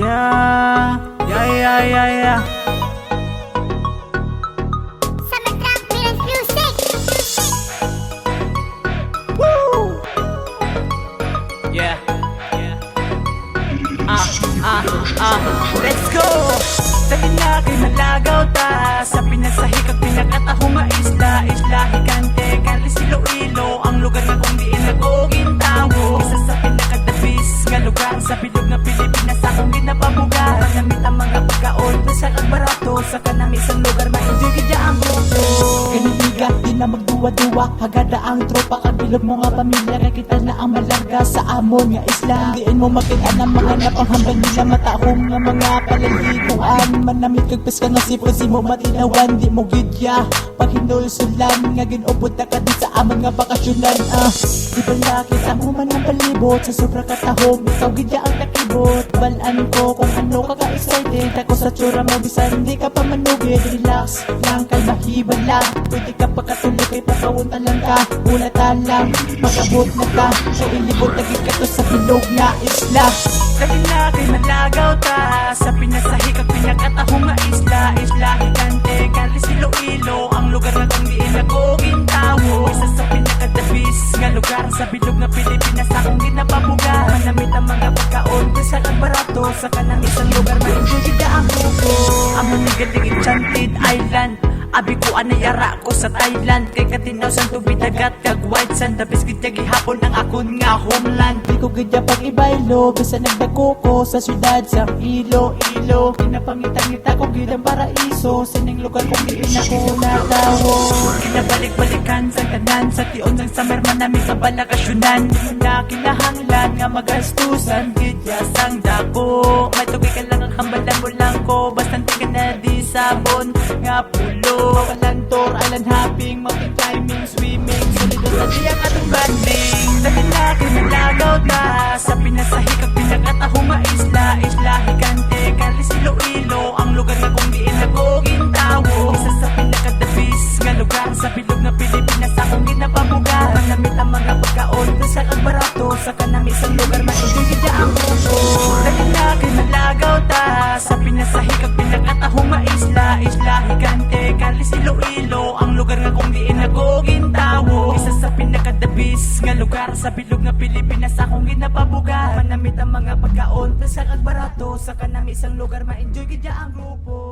Yeah, yeah, yeah, yeah, yeah. Woo! Yeah, yeah. Let's go! Dali na kay malagaw ta sa pinasahikag pinakatahong nga isla higante, Carles, Iloilo, ang lugar nga kung diin nag-ogin tawo. Isa sa pinakadabis nga lugar sa bilog nga Pilipinas akong ginapabuga. Panamit ang mga pagkaon sa kagbarato sa kanang isang lugar ma-enjoy gidya ang grupo. Kaniliga, di na magduwa-duwa, hagada ang tropa, kabilog mo nga pamilya, nakita na ang malarga sa amon nga isla. Diin mo makita ng mga napanghambal nila, matahong nga mga palaliguan. Manamit kagpas ka nga si mo matinawan, di mo gidya pag hinulsulan, nga ginupod na ka din sa amon nga bakasyonan. Di ba nakita mo man ang palibot, sa sobra katahom, ikaw gidya ang nakibot. Balaan ko kung ano ka ka-excited, ako sa tsura mo, bisan hindi ka pa manugid. Relax lang, kalmahiban lang, pwede ka pagkatuloy kay papawunta lang ka. Ulatan lang, magabot na ka, sa ilibot naging kato sa bilog nga isla. Dali na kay malagaw ta sa pinasahikag pinakatahong nga isla higante, Carles, Iloilo, ang lugar nga kung diin nag-ogin tawo. Isa sa pinakadabis nga lugar sa bilog nga Pilipinas akong ginapabuga. Manamit ang mga pagkaon sa kagbarato sa kanang isang lugar ma-enjoy gidya ang grupo. Ang manigaling Enchanted Island, abi ko anay ara ko sa Thailand, kay katinaw sang tubig dagat kag white sand, dabis gidya gihapon ang akon nga homeland. Di ko gidya pag ibaylo, bisa nagdago ko sa syudad sa Iloilo. Kinapangita-ngita ko gidang paraiso, sining lugar kung diin ako natawo. Kinabalik-balikan sa tanan, sa tion sang summer manami sa balakasyonan. Di mo na kinahanglan nga magastusan, gidya sang dako. May tugay ka lang ang hambalan mo lang ko, bastante ka na di sabon nga pulo. Walang tour, alan hopping, mountain climbing, swimming, solido sa Diyan atong banding, dali na kay malagaw ta sa pinasahikag pinakatahong nga isla higante, Carles, Iloilo, ang lugar nga kung diin nag-ogin tawo. Isa sa pinakadabis nga lugar sa bilog nga Pilipinas akong ginapabuga. Manamit ang mga pagkaon sa kagbarato sa kanang isang lugar ma-enjoy gidya ang grupo. Dali na kay malagaw ta sa pinasahikag pinakatahong nga isla higante, Carles, Iloilo, ang lugar nga kung diin nag-ogin tawo. Isa sa pinakadabis nga lugar sa bilog nga Pilipinas akong ginapabuga. Manamit ang mga pagkaon sa kagbarato sa kanang isang lugar ma-enjoy gidya ang grupo.